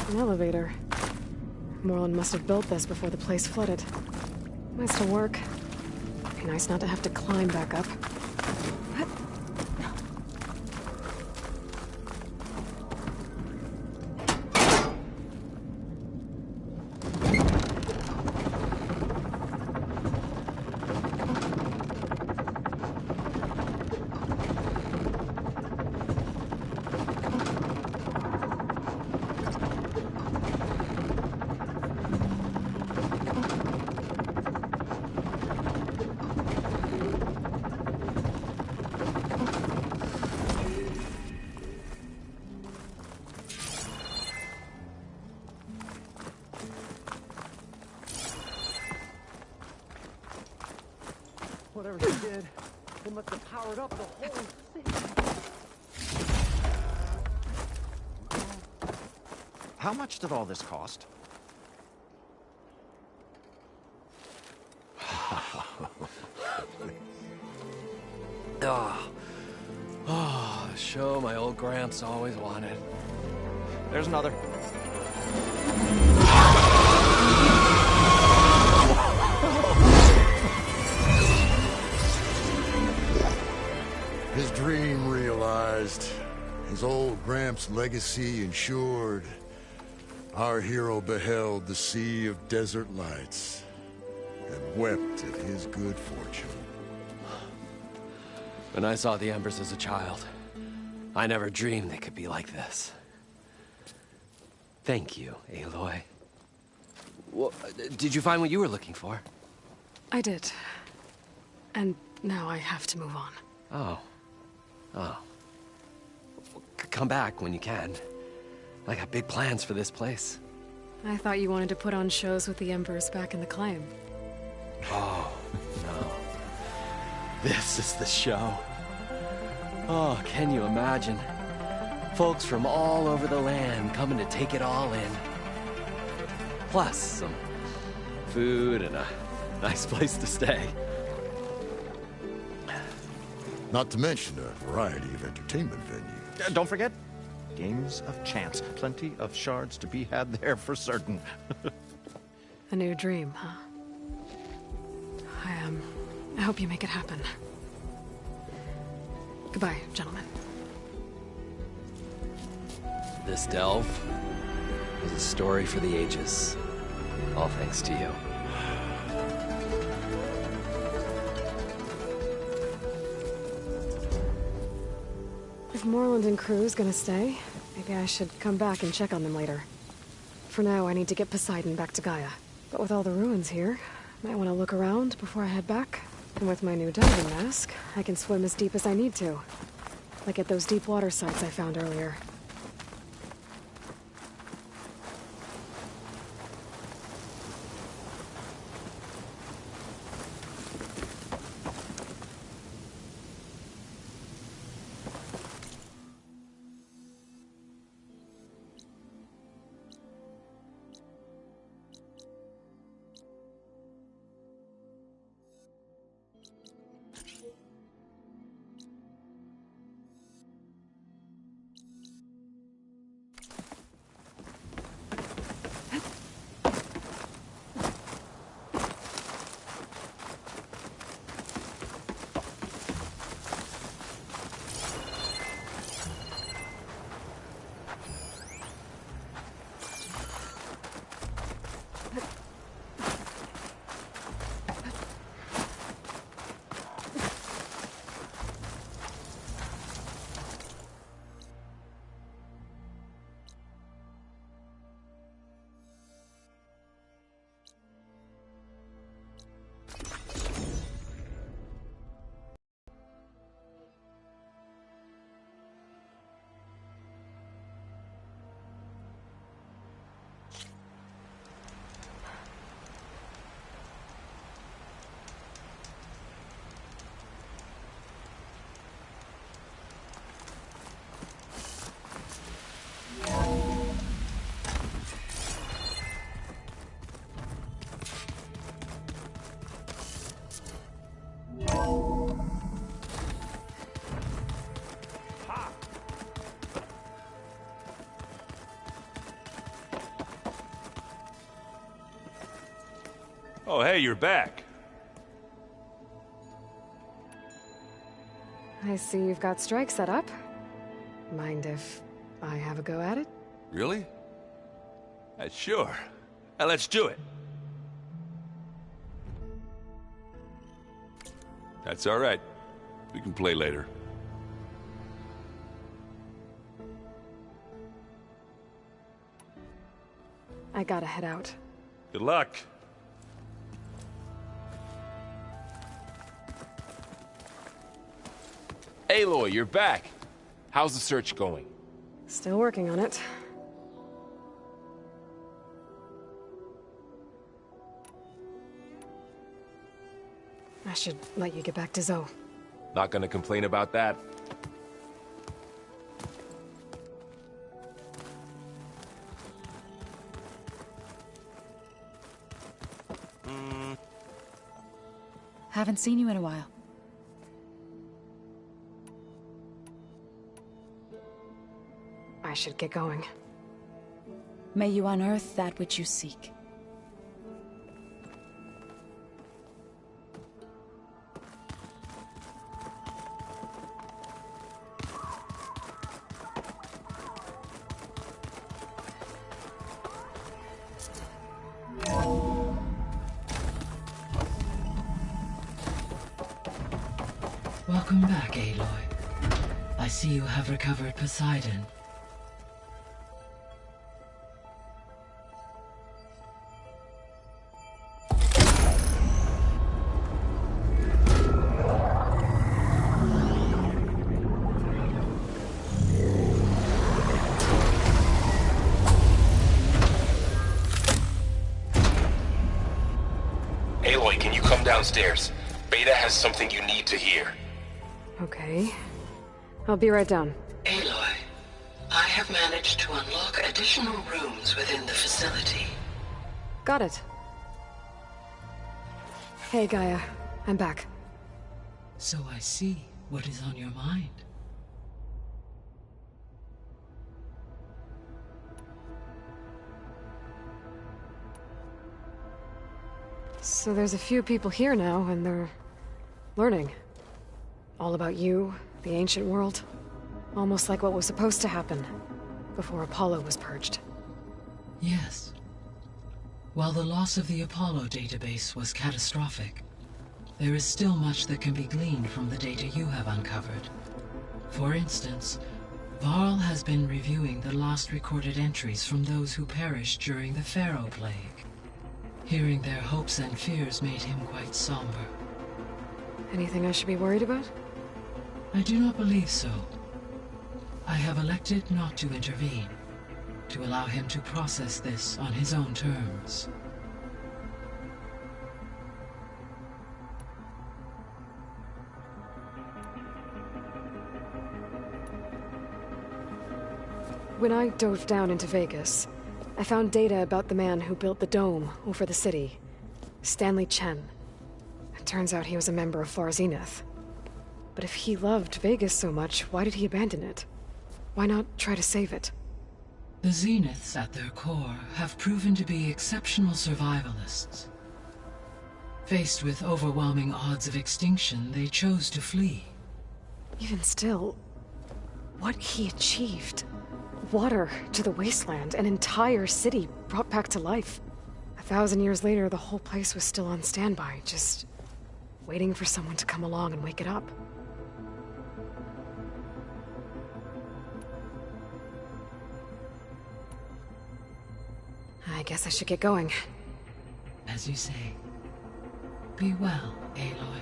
An elevator. Moreland must have built this before the place flooded. Might still work. Be nice not to have to climb back up. Whatever he did, it must have powered up the whole city. How much did all this cost? Oh, the show my old Gramps always wanted. There's another. His dream realized, his old Gramps' legacy ensured. Our hero beheld the sea of desert lights and wept at his good fortune. When I saw the Embers as a child, I never dreamed they could be like this. Thank you, Aloy. Well, did you find what you were looking for? I did. And now I have to move on. Oh. Oh. Come back when you can. I got big plans for this place. I thought you wanted to put on shows with the Embers back in the Claim. Oh, no. This is the show. Oh, can you imagine? Folks from all over the land coming to take it all in. Plus some food and a nice place to stay. Not to mention a variety of entertainment venues. Don't forget, games of chance. Plenty of shards to be had there for certain. A new dream, huh? I hope you make it happen. Goodbye, gentlemen. This delve is a story for the ages. All thanks to you. If Moreland and crew's gonna stay, maybe I should come back and check on them later. For now, I need to get Poseidon back to Gaia. But with all the ruins here, might want to look around before I head back. And with my new diving mask, I can swim as deep as I need to. Like at those deep water sites I found earlier. Oh, hey, you're back. I see you've got strike set up. Mind if I have a go at it? Really? Sure. Let's do it. That's all right. We can play later. I gotta head out. Good luck. Aloy, you're back. How's the search going? Still working on it. I should let you get back to Zoe. Not gonna complain about that. Haven't seen you in a while. I should get going. May you unearth that which you seek. Welcome back, Aloy. I see you have recovered Poseidon. Aloy, can you come downstairs? Beta has something you need to hear. Okay. I'll be right down. Aloy, I have managed to unlock additional rooms within the facility. Got it. Hey, Gaia. I'm back. So I see what is on your mind. So there's a few people here now, and they're learning. All about you, the ancient world. Almost like what was supposed to happen before Apollo was purged. Yes. While the loss of the Apollo database was catastrophic, there is still much that can be gleaned from the data you have uncovered. For instance, Varl has been reviewing the last recorded entries from those who perished during the Pharaoh Plague. Hearing their hopes and fears made him quite somber. Anything I should be worried about? I do not believe so. I have elected not to intervene, to allow him to process this on his own terms. When I dove down into Vegas, I found data about the man who built the dome over the city. Stanley Chen. It turns out he was a member of Far Zenith. But if he loved Vegas so much, why did he abandon it? Why not try to save it? The Zeniths, at their core, have proven to be exceptional survivalists. Faced with overwhelming odds of extinction, they chose to flee. Even still, what he achieved. Water to the wasteland, an entire city brought back to life. 1,000 years later, the whole place was still on standby, just waiting for someone to come along and wake it up. I guess I should get going. As you say. Be well, Aloy.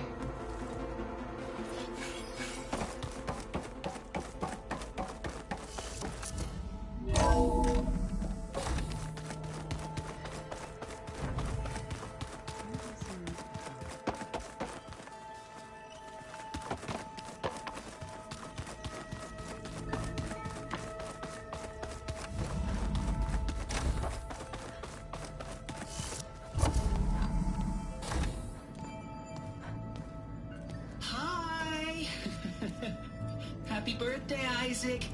Happy birthday, Isaac.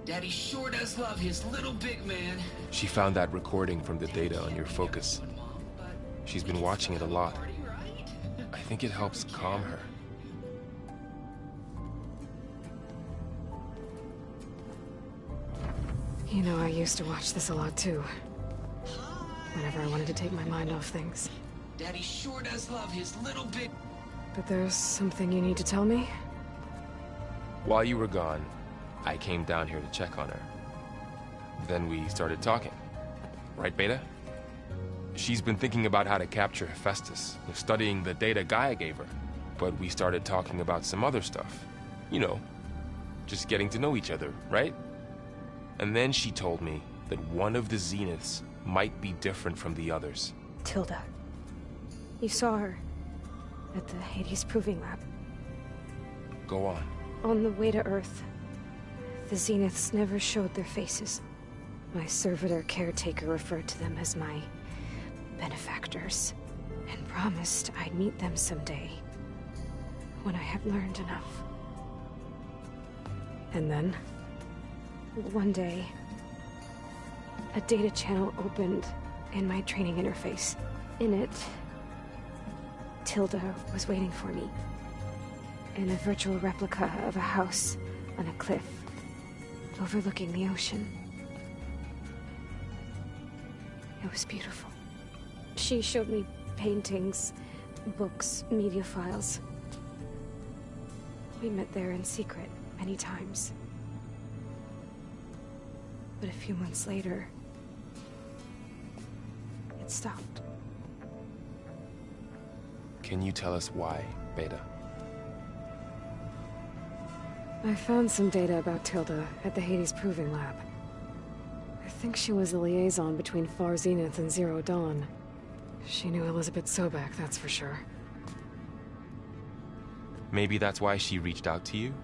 Daddy sure does love his little big man. She found that recording from the data on your focus. She's been watching it a lot. I think it helps calm her. You know, I used to watch this a lot too. Whenever I wanted to take my mind off things. Daddy sure does love his little bit. But there's something you need to tell me? While you were gone, I came down here to check on her. Then we started talking. Right, Beta? She's been thinking about how to capture Hephaestus, studying the data Gaia gave her. But we started talking about some other stuff. You know, just getting to know each other, right? And then she told me that one of the Zeniths might be different from the others. Tilda. You saw her at the Hades Proving Lab. Go on. On the way to Earth, the Zeniths never showed their faces. My servitor caretaker referred to them as my benefactors, and promised I'd meet them someday, when I had learned enough. And then? One day, a data channel opened in my training interface. In it, Tilda was waiting for me, in a virtual replica of a house on a cliff, overlooking the ocean. It was beautiful. She showed me paintings, books, media files. We met there in secret many times. But a few months later, it stopped. Can you tell us why, Beta? I found some data about Tilda at the Hades Proving Lab. I think she was the liaison between Far Zenith and Zero Dawn. She knew Elizabeth Sobek, that's for sure. Maybe that's why she reached out to you?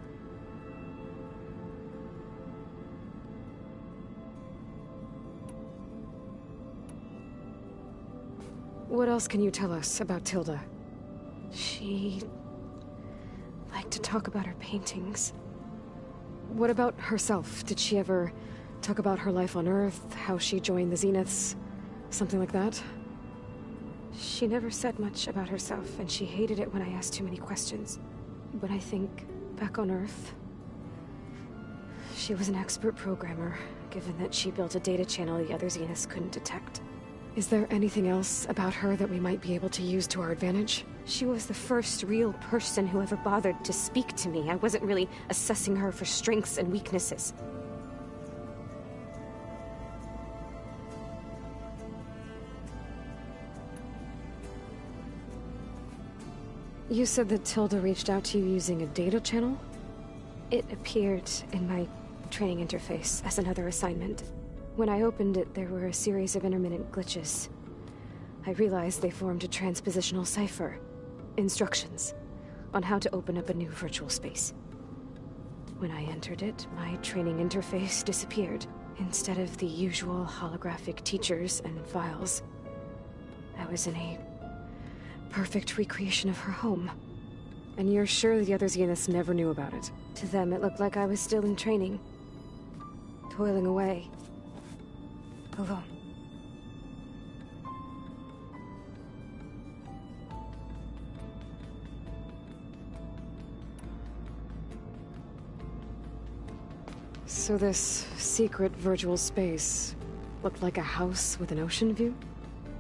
What else can you tell us about Tilda? She liked to talk about her paintings. What about herself? Did she ever talk about her life on Earth, how she joined the Zeniths, something like that? She never said much about herself, and she hated it when I asked too many questions. But I think, back on Earth, she was an expert programmer, given that she built a data channel the other Zeniths couldn't detect. Is there anything else about her that we might be able to use to our advantage? She was the first real person who ever bothered to speak to me. I wasn't really assessing her for strengths and weaknesses. You said that Tilda reached out to you using a data channel? It appeared in my training interface as another assignment. When I opened it, there were a series of intermittent glitches. I realized they formed a transpositional cipher. Instructions on how to open up a new virtual space. When I entered it, my training interface disappeared. Instead of the usual holographic teachers and files, I was in a perfect recreation of her home. And you're sure the other Zeniths never knew about it? To them, it looked like I was still in training. Toiling away. Alone. So this secret virtual space looked like a house with an ocean view?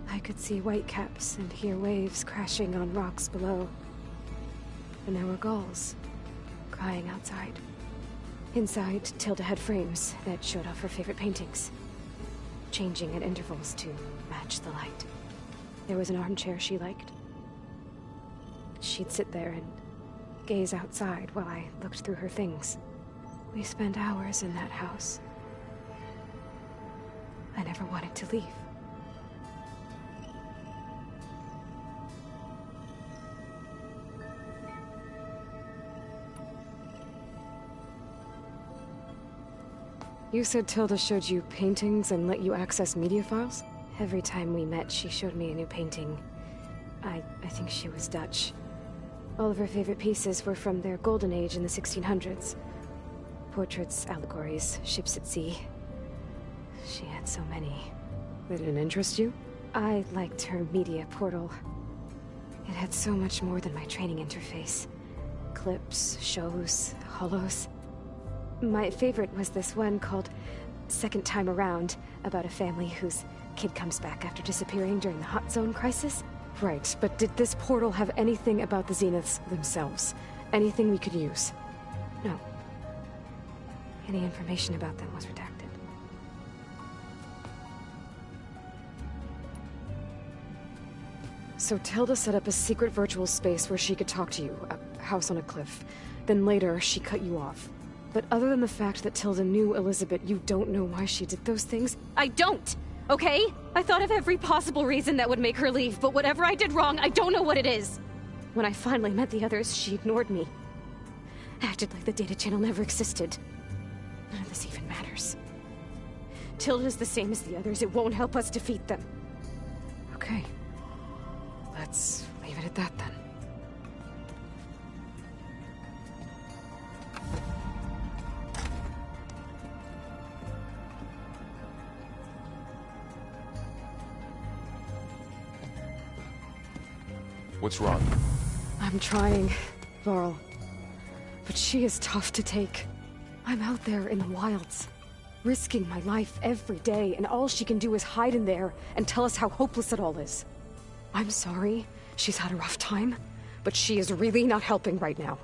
I could see whitecaps and hear waves crashing on rocks below. And there were gulls crying outside. Inside, Tilda had frames that showed off her favorite paintings, changing at intervals to match the light. There was an armchair she liked. She'd sit there and gaze outside while I looked through her things. We spent hours in that house. I never wanted to leave. You said Tilda showed you paintings and let you access media files? Every time we met, she showed me a new painting. I think she was Dutch. All of her favorite pieces were from their golden age in the 1600s. Portraits, allegories, ships at sea. She had so many. They didn't interest you? I liked her media portal. It had so much more than my training interface. Clips, shows, holos. My favorite was this one called Second Time Around, about a family whose kid comes back after disappearing during the Hot Zone crisis. Right, but did this portal have anything about the Zeniths themselves? Anything we could use? No. Any information about them was redacted. So Tilda set up a secret virtual space where she could talk to you, a house on a cliff. Then later, she cut you off. But other than the fact that Tilda knew Elizabeth, you don't know why she did those things? I don't! Okay? I thought of every possible reason that would make her leave, but whatever I did wrong, I don't know what it is. When I finally met the others, she ignored me. Acted like the data channel never existed. None of this even matters. Tilda's the same as the others. It won't help us defeat them. Okay. Let's leave it at that then. What's wrong? I'm trying, Varl. But she is tough to take. I'm out there in the wilds, risking my life every day, and all she can do is hide in there and tell us how hopeless it all is. I'm sorry, she's had a rough time, but she is really not helping right now.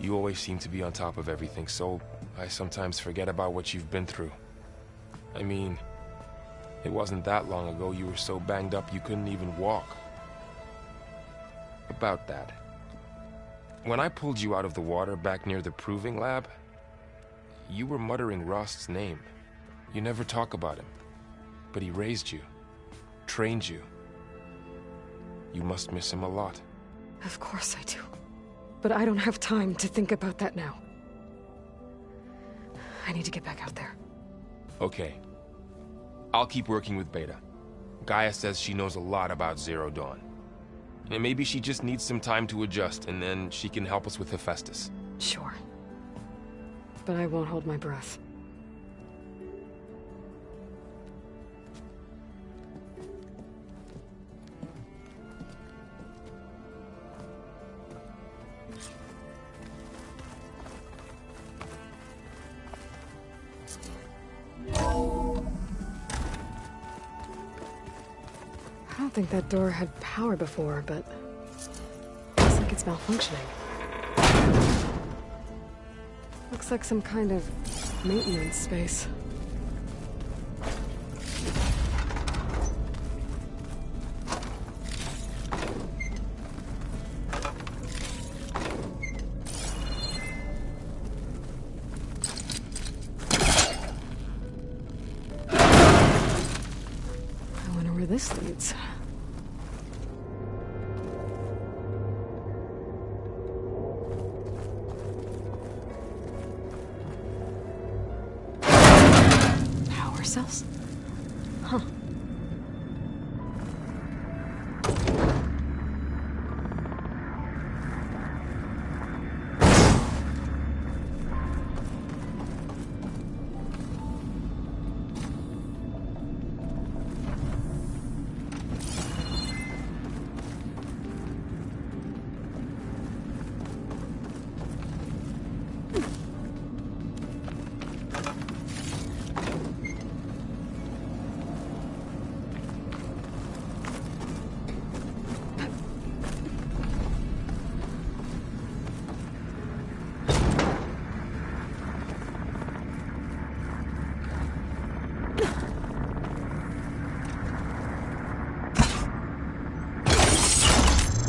You always seem to be on top of everything, so I sometimes forget about what you've been through. I mean, it wasn't that long ago you were so banged up you couldn't even walk. About that. When I pulled you out of the water back near the proving lab, you were muttering Rost's name. You never talk about him. But he raised you, trained you. You must miss him a lot. Of course I do. But I don't have time to think about that now. I need to get back out there. Okay. I'll keep working with Beta. Gaia says she knows a lot about Zero Dawn. And maybe she just needs some time to adjust, and then she can help us with Hephaestus. Sure. But I won't hold my breath. I don't think that door had power before, but looks like it's malfunctioning. Looks like some kind of maintenance space. I wonder where this leads. Cells? Huh.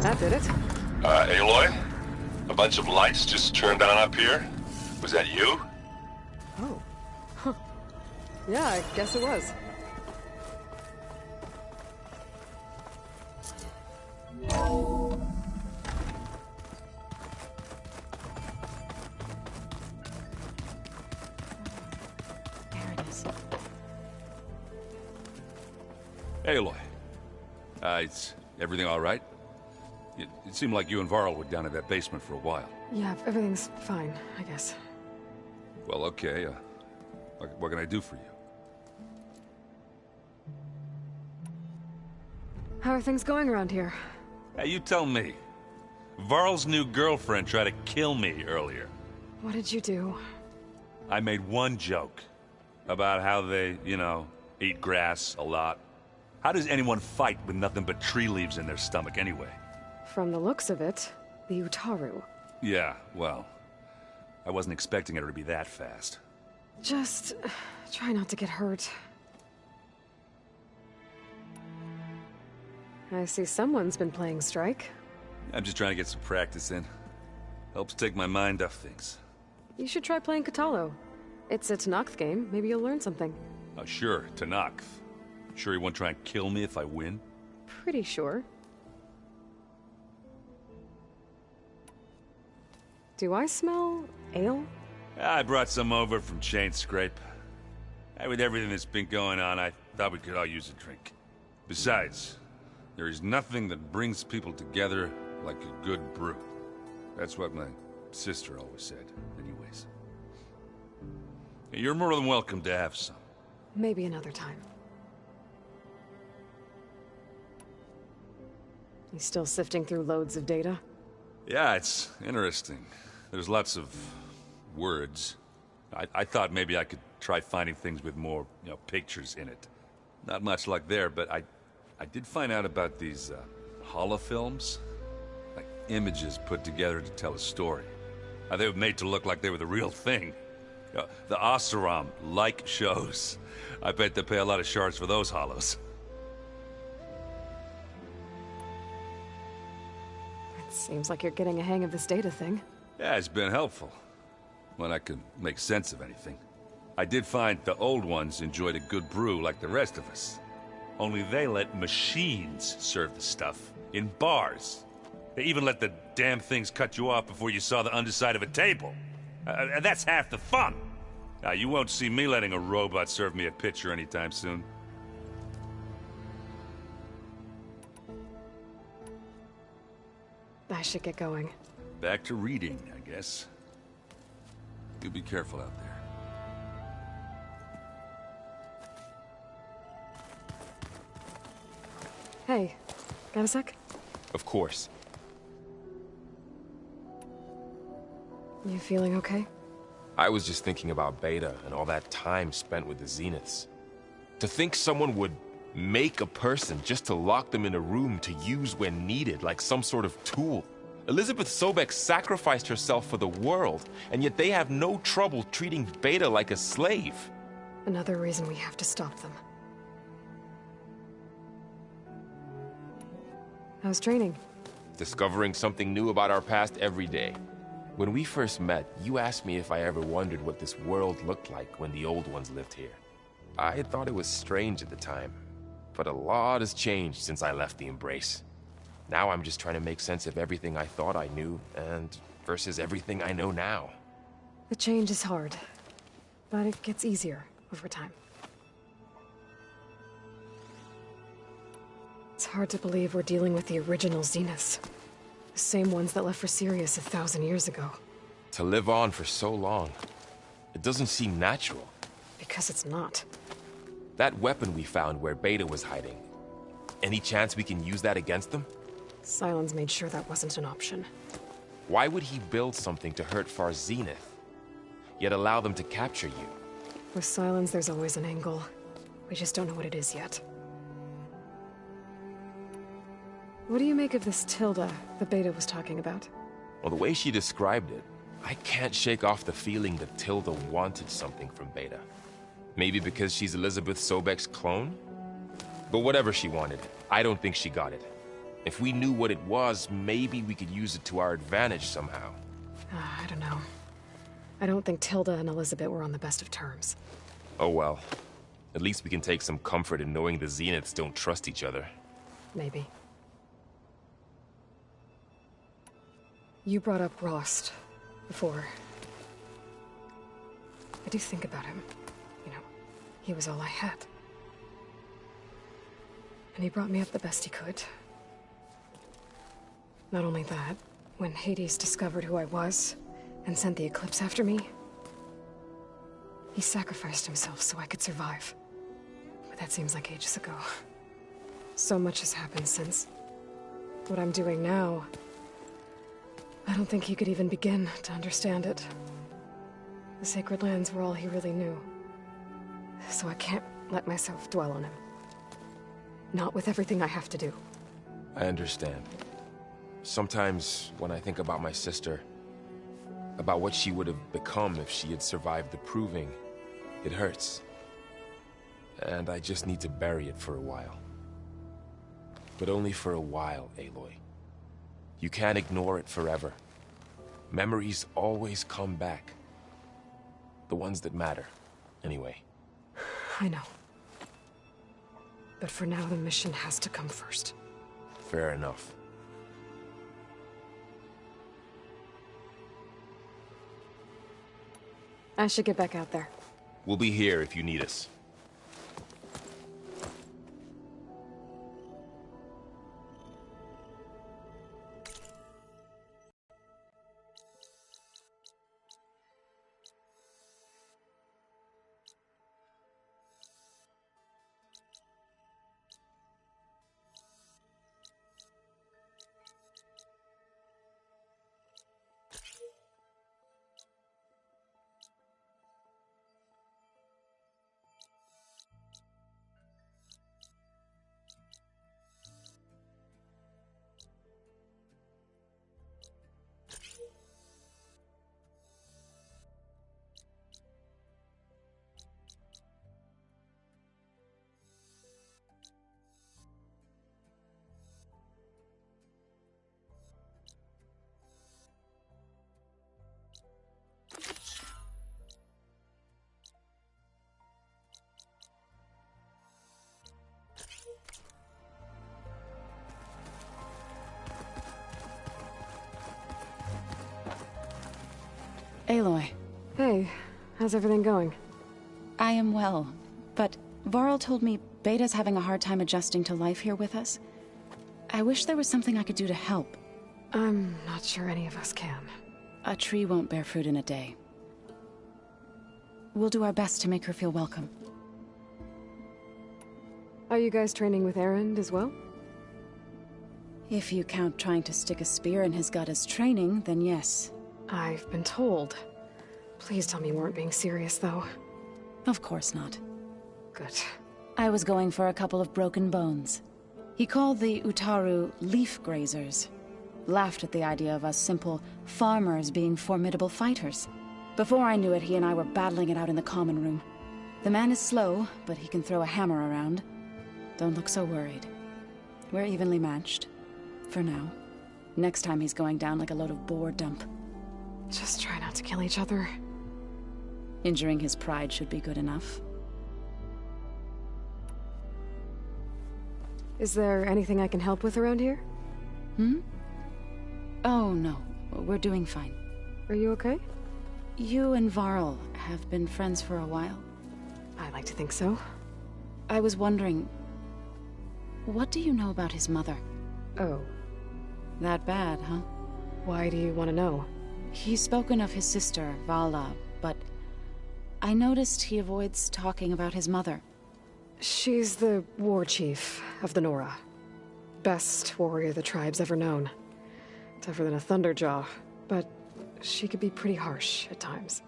That did it. Aloy? A bunch of lights just turned on up here? Was that you? Oh. Huh. Yeah, I guess it was. There it is. Aloy. Is everything all right? It seemed like you and Varl were down in that basement for a while. Yeah, everything's fine, I guess. Well, okay. What can I do for you? How are things going around here? Hey, you tell me. Varl's new girlfriend tried to kill me earlier. What did you do? I made one joke about how they, eat grass a lot. How does anyone fight with nothing but tree leaves in their stomach anyway? From the looks of it, the Utaru. Yeah, well, I wasn't expecting her to be that fast. Just try not to get hurt. I see someone's been playing Strike. I'm just trying to get some practice in. Helps take my mind off things. You should try playing Katalo. It's a Tanakh game. Maybe you'll learn something. Oh, sure, Tanakh. Sure he won't try and kill me if I win? Pretty sure. Do I smell ale? I brought some over from Chain Scrape. With everything that's been going on, I thought we could all use a drink. Besides, there is nothing that brings people together like a good brew. That's what my sister always said, anyways. You're more than welcome to have some. Maybe another time. You still sifting through loads of data? Yeah, it's interesting. There's lots of words. I thought maybe I could try finding things with more, pictures in it. Not much luck there, but I did find out about these holofilms. Like images put together to tell a story. They were made to look like they were the real thing. The Oseram like shows. I bet they pay a lot of shards for those hollows. It seems like you're getting a hang of this data thing. Yeah, it's been helpful. When I could make sense of anything. I did find the old ones enjoyed a good brew like the rest of us. Only they let machines serve the stuff in bars. They even let the damn things cut you off before you saw the underside of a table. And that's half the fun. Now, you won't see me letting a robot serve me a pitcher anytime soon. I should get going. Back to reading, I guess. You be careful out there. Hey, got a sec? Of course. You feeling okay? I was just thinking about Beta and all that time spent with the Zeniths. To think someone would make a person just to lock them in a room to use when needed, like some sort of tool. Elizabeth Sobek sacrificed herself for the world, and yet they have no trouble treating Beta like a slave. Another reason we have to stop them. How's training? Discovering something new about our past every day. When we first met, you asked me if I ever wondered what this world looked like when the old ones lived here. I thought it was strange at the time, but a lot has changed since I left the Embrace. Now I'm just trying to make sense of everything I thought I knew, and versus everything I know now. The change is hard, but it gets easier over time. It's hard to believe we're dealing with the original Zeniths. The same ones that left for Sirius 1,000 years ago. To live on for so long, it doesn't seem natural. Because it's not. That weapon we found where Beta was hiding, any chance we can use that against them? Sylens made sure that wasn't an option. Why would he build something to hurt Far Zenith, yet allow them to capture you? With Sylens, there's always an angle. We just don't know what it is yet. What do you make of this Tilda the Beta was talking about? Well, the way she described it, I can't shake off the feeling that Tilda wanted something from Beta. Maybe because she's Elizabeth Sobek's clone? But whatever she wanted, I don't think she got it. If we knew what it was, maybe we could use it to our advantage somehow. I don't know. I don't think Tilda and Elizabeth were on the best of terms. Oh well. At least we can take some comfort in knowing the Zeniths don't trust each other. Maybe. You brought up Rost before. I do think about him. You know, he was all I had. And he brought me up the best he could. Not only that, when Hades discovered who I was and sent the Eclipse after me, he sacrificed himself so I could survive. But that seems like ages ago. So much has happened since. What I'm doing now, I don't think he could even begin to understand it. The Sacred Lands were all he really knew. So I can't let myself dwell on him. Not with everything I have to do. I understand. Sometimes, when I think about my sister, about what she would have become if she had survived the Proving, it hurts. And I just need to bury it for a while. But only for a while, Aloy. You can't ignore it forever. Memories always come back. The ones that matter, anyway. I know. But for now, the mission has to come first. Fair enough. I should get back out there. We'll be here if you need us. Aloy. Hey, how's everything going? I am well, but Varl told me Beta's having a hard time adjusting to life here with us. I wish there was something I could do to help. I'm not sure any of us can. A tree won't bear fruit in a day. We'll do our best to make her feel welcome. Are you guys training with Erend as well? If you count trying to stick a spear in his gut as training, then yes. I've been told. Please tell me you weren't being serious, though. Of course not. Good. I was going for a couple of broken bones. He called the Utaru leaf grazers. Laughed at the idea of us simple farmers being formidable fighters. Before I knew it, he and I were battling it out in the common room. The man is slow, but he can throw a hammer around. Don't look so worried. We're evenly matched. For now. Next time he's going down like a load of boar dump. Just try not to kill each other. Injuring his pride should be good enough. Is there anything I can help with around here? Oh, no. We're doing fine. Are you okay? You and Varl have been friends for a while. I like to think so. I was wondering... what do you know about his mother? Oh. That bad, huh? Why do you want to know? He's spoken of his sister, Vala, but... I noticed he avoids talking about his mother. She's the war chief of the Nora. Best warrior the tribe's ever known. Tougher than a Thunderjaw, but she could be pretty harsh at times.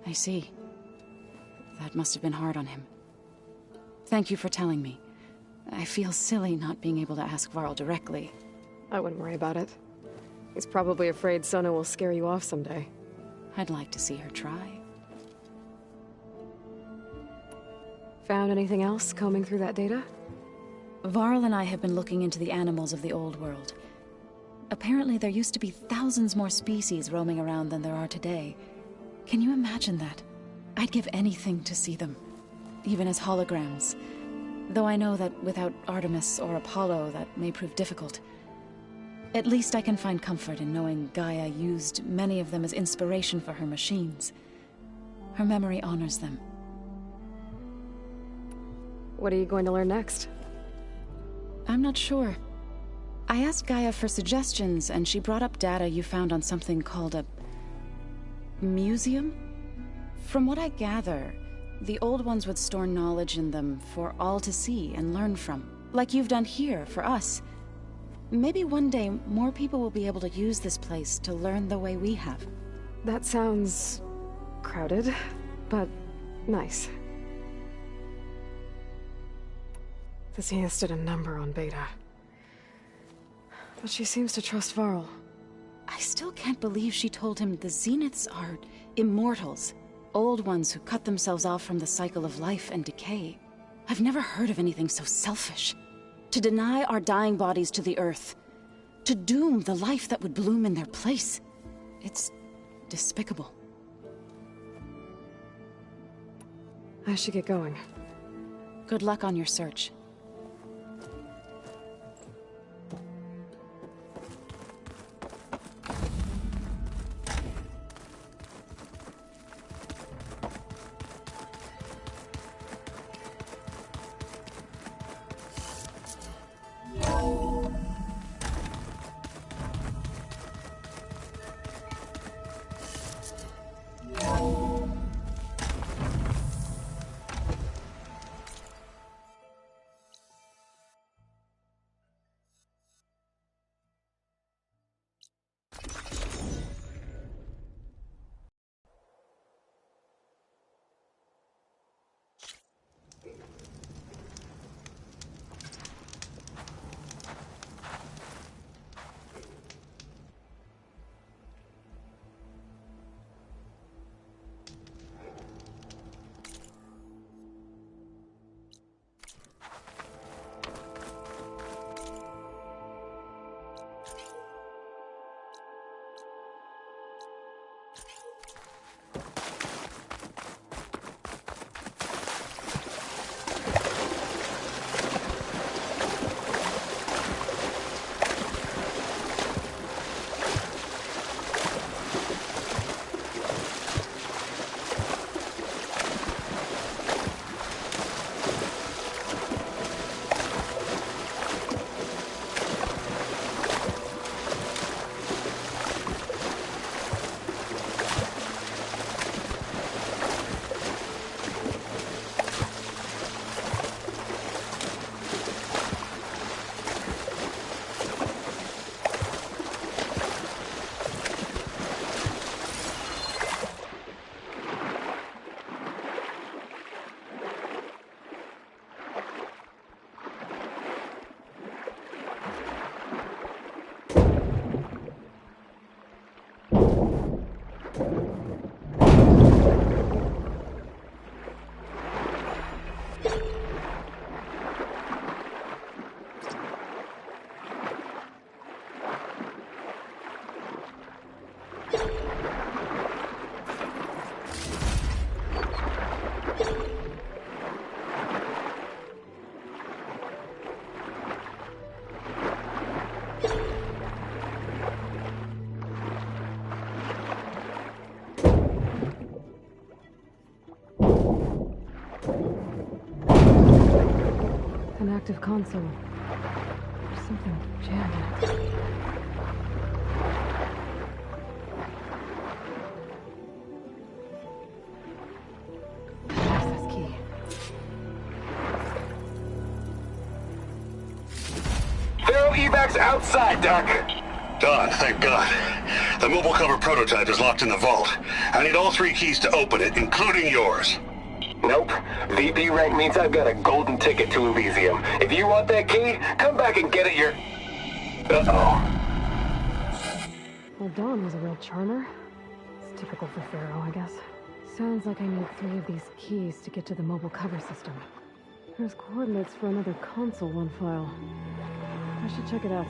I see. That must have been hard on him. Thank you for telling me. I feel silly not being able to ask Varl directly. I wouldn't worry about it. He's probably afraid Sona will scare you off someday. I'd like to see her try. Found anything else combing through that data? Varl and I have been looking into the animals of the old world. Apparently there used to be thousands more species roaming around than there are today. Can you imagine that? I'd give anything to see them. Even as holograms. Though I know that without Artemis or Apollo, that may prove difficult. At least I can find comfort in knowing Gaia used many of them as inspiration for her machines. Her memory honors them. What are you going to learn next? I'm not sure. I asked Gaia for suggestions, and she brought up data you found on something called a... museum? From what I gather, the old ones would store knowledge in them for all to see and learn from. Like you've done here, for us. Maybe one day, more people will be able to use this place to learn the way we have. That sounds... crowded, but nice. The Zeniths did a number on Beta. But she seems to trust Varl. I still can't believe she told him the Zeniths are immortals. Old ones who cut themselves off from the cycle of life and decay. I've never heard of anything so selfish. To deny our dying bodies to the earth. To doom the life that would bloom in their place. It's despicable. I should get going. Good luck on your search. An active console. There's something jammed in it. Access key. They're evacs outside, Doc. Done, thank God. The mobile cover prototype is locked in the vault. I need all 3 keys to open it, including yours. Nope. VP rank means I've got a golden ticket to Elysium. If you want that key, come back and get it Uh-oh. Well, Dawn was a real charmer. It's typical for Pharaoh, I guess. Sounds like I need 3 of these keys to get to the mobile cover system. There's coordinates for another console on file. I should check it out.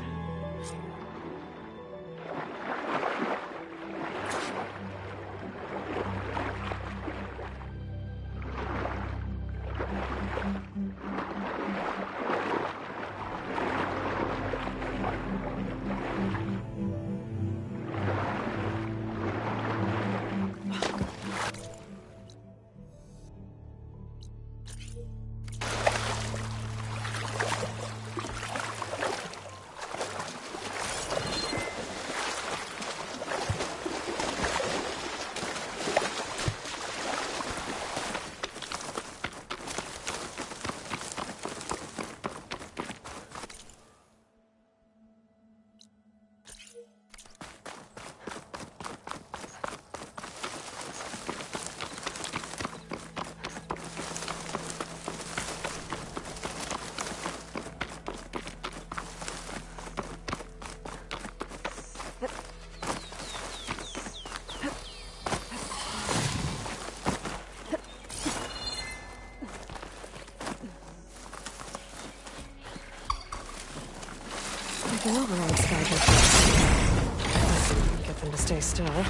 Something overrides schedule. Get them to stay still.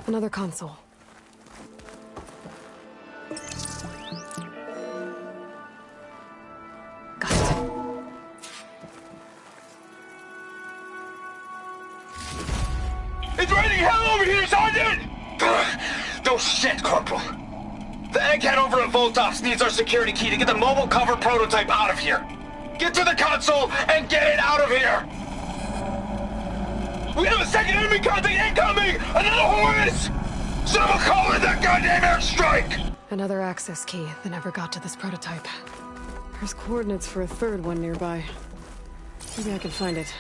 Another console. Got it. It's raining hell over here, Sergeant! No shit, Corporal. The egghead over at Voltox needs our security key to get the mobile cover prototype out of here. Get to the console and get it out of here! We have a second enemy contact incoming! Another Horus! Someone call in that goddamn airstrike! Another access key that never got to this prototype. There's coordinates for a third one nearby. Maybe I can find it.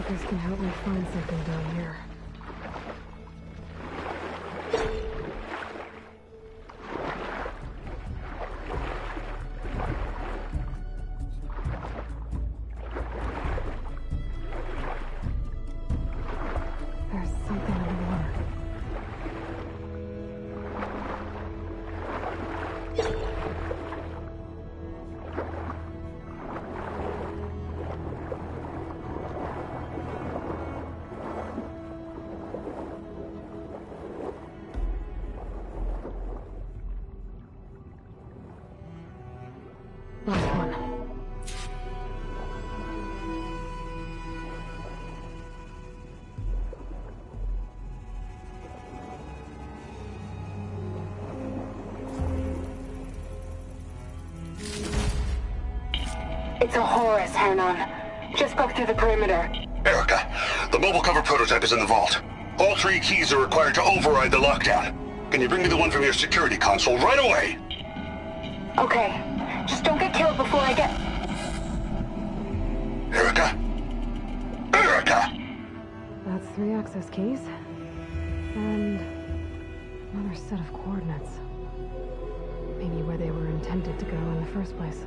if this can help me find something down here. There's something underwater. Last one. It's a Horus, Hernon. Just broke through the perimeter. Erica, the mobile cover prototype is in the vault. All 3 keys are required to override the lockdown. Can you bring me the one from your security console right away? Okay. Just don't get killed before I get... Erica? Erica! That's 3 access keys. And another set of coordinates. Maybe where they were intended to go in the first place.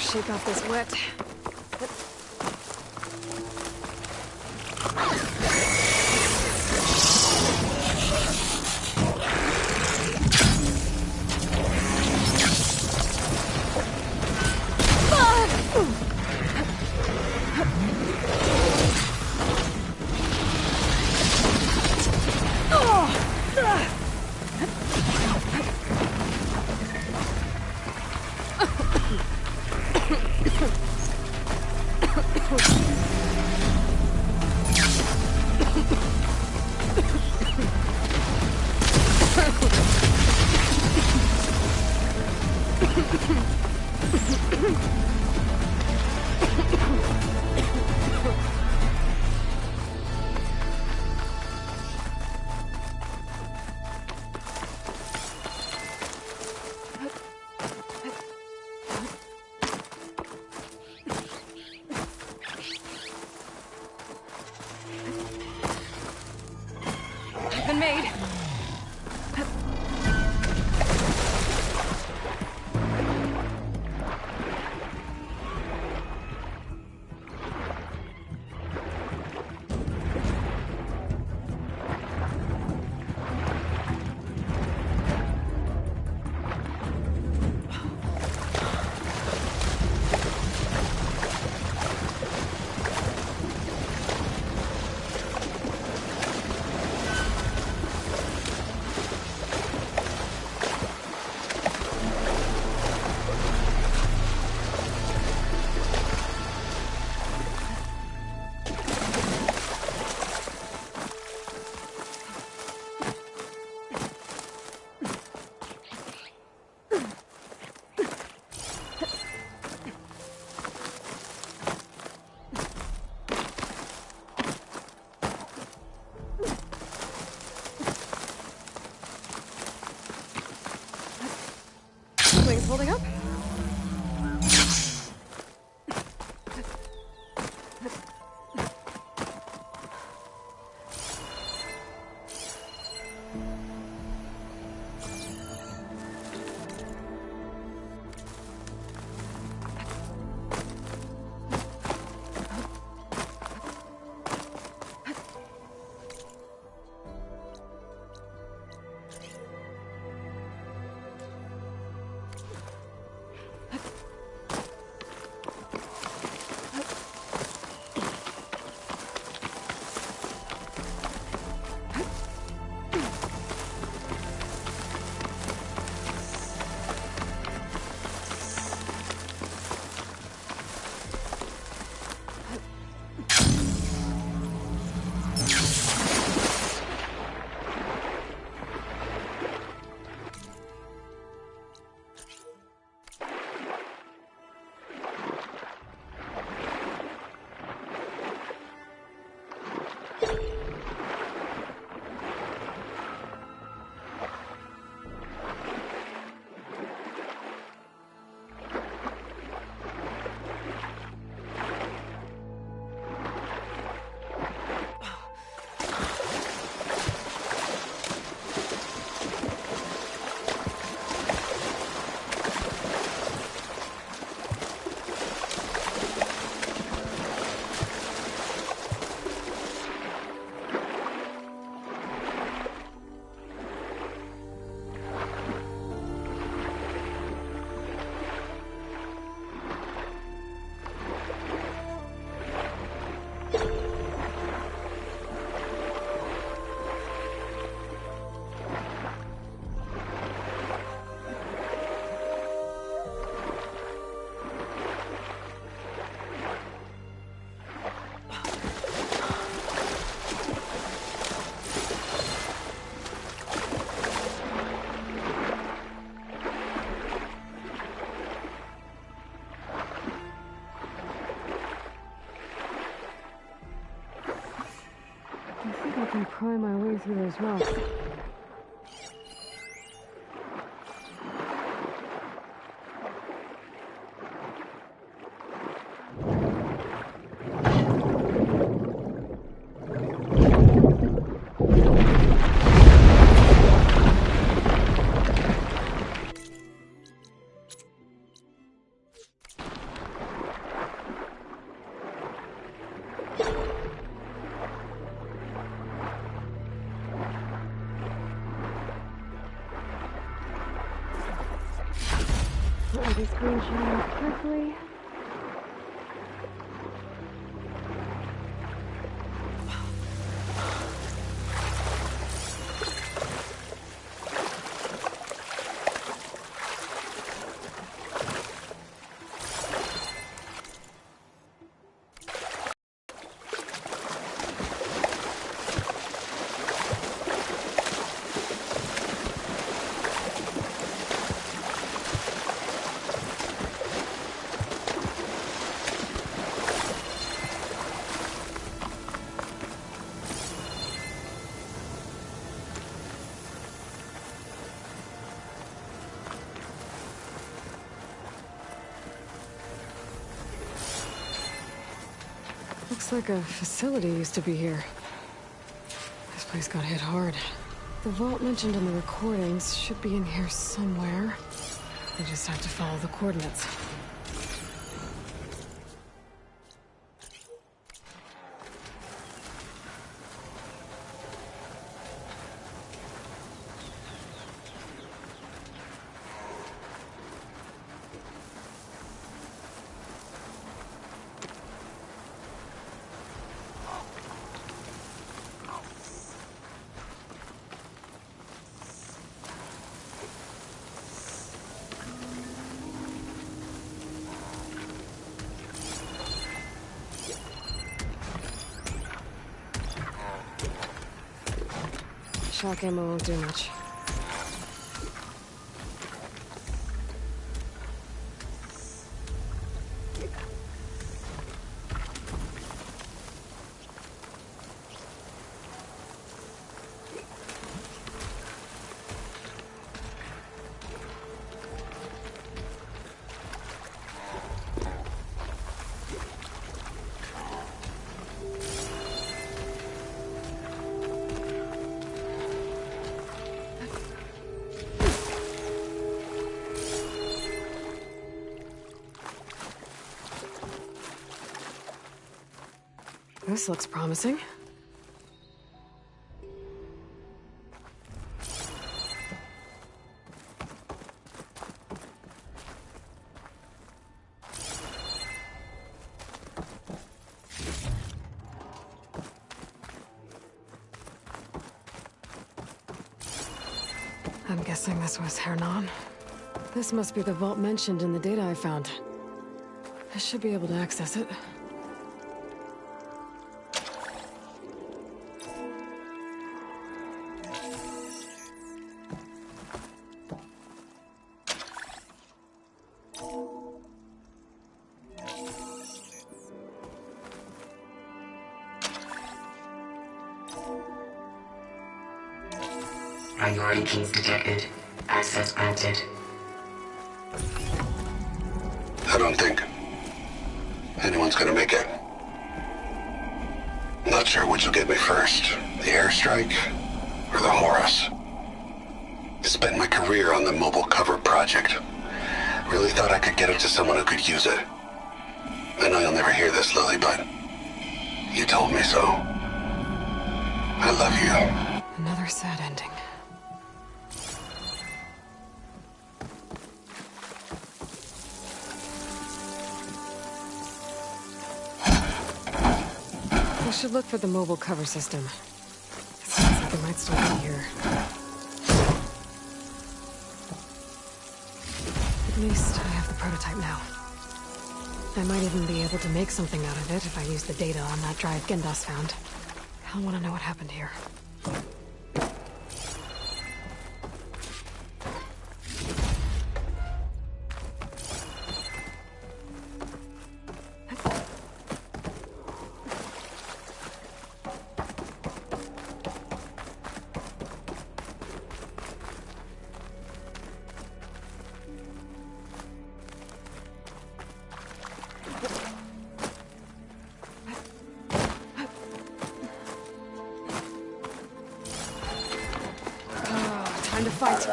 Shake off this wet. Been made. Wings holding up? go through those rocks. Put these green shrines carefully. Looks like a facility used to be here. This place got hit hard. The vault mentioned in the recordings should be in here somewhere. We just have to follow the coordinates. Shock ammo won't do much. This looks promising. I'm guessing this was Hernan. This must be the vault mentioned in the data I found. I should be able to access it. Priority keys detected. Access granted. I don't think anyone's gonna make it. Not sure which will get me first, the airstrike or the Horus. Spent my career on the mobile cover project. Really thought I could get it to someone who could use it. I know you'll never hear this, Lily, but you told me so. I love you. Another sad ending. We should look for the mobile cover system. It sounds like it might still be here. At least I have the prototype now. I might even be able to make something out of it if I use the data on that drive Gendas found. I'll want to know what happened here. fight.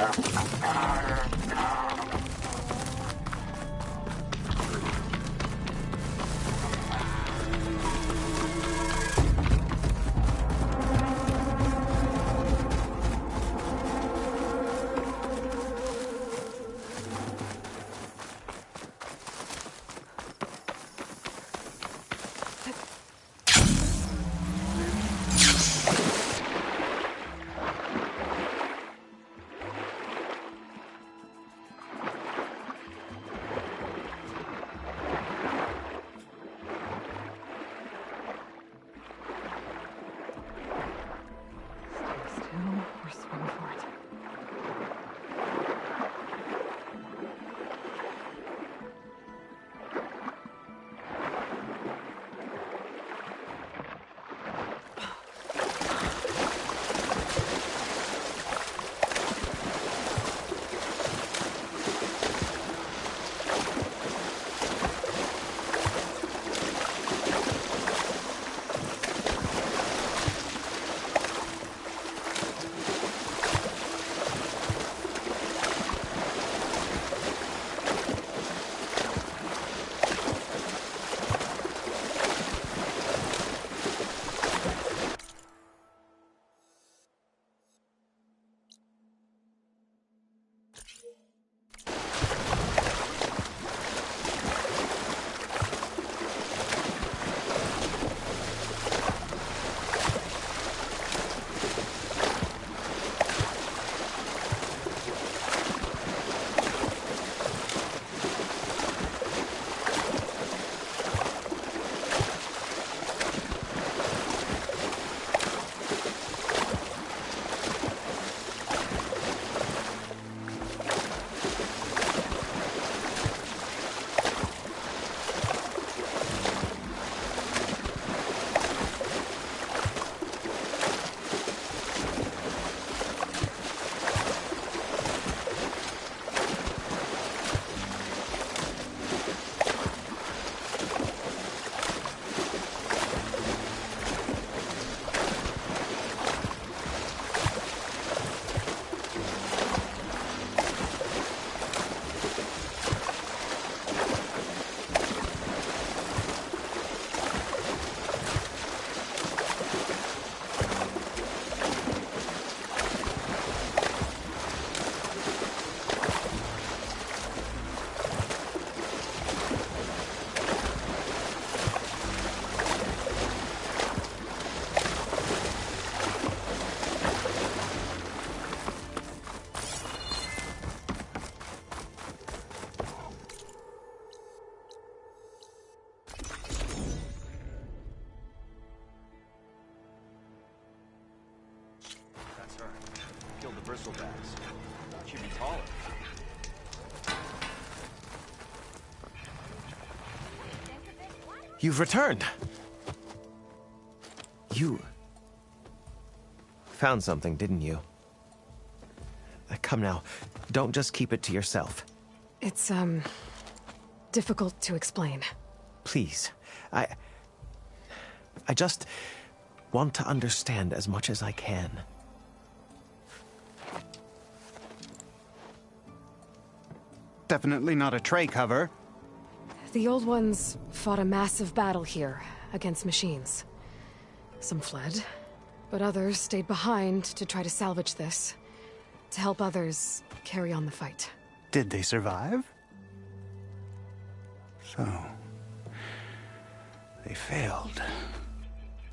We're swinging for it. bristlebacks. Thought you'd be taller. You've returned. You found something, didn't you? Come now, don't just keep it to yourself. It's, difficult to explain. Please, I just want to understand as much as I can. Definitely not a tray cover. The old ones fought a massive battle here against machines. Some fled, but others stayed behind to try to salvage this, to help others carry on the fight. Did they survive? So, they failed.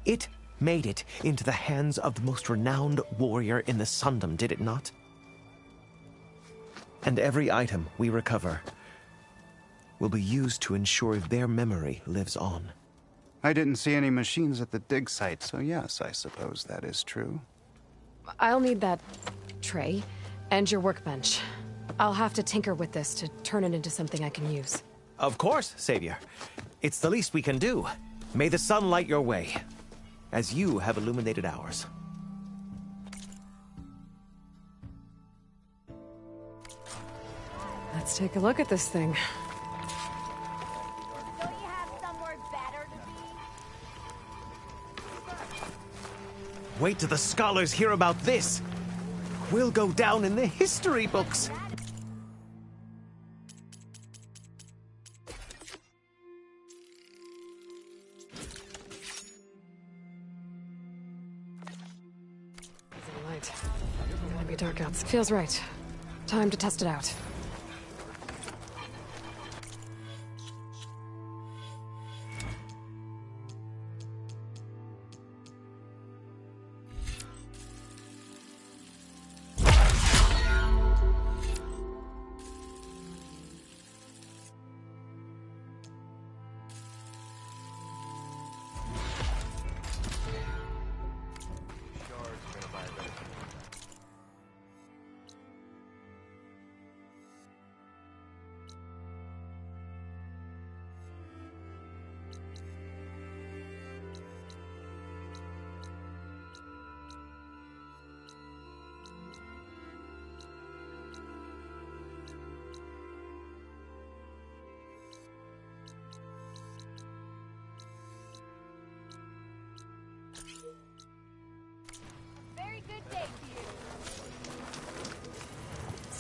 It made it into the hands of the most renowned warrior in the Sundom, did it not? And every item we recover will be used to ensure their memory lives on. I didn't see any machines at the dig site, so yes, I suppose that is true. I'll need that tray and your workbench. I'll have to tinker with this to turn it into something I can use. Of course, Savior. It's the least we can do. May the sun light your way, as you have illuminated ours. Let's take a look at this thing. Wait till the scholars hear about this. We'll go down in the history books. Light. It'll be dark out. Feels right. Time to test it out.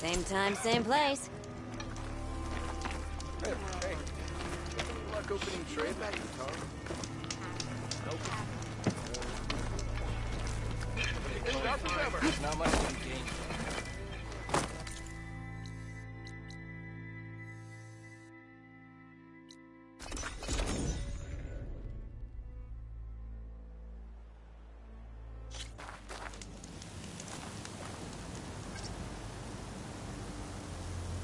Same time, same place. Hey. Any luck opening trade back in car? Nope. Not much in game.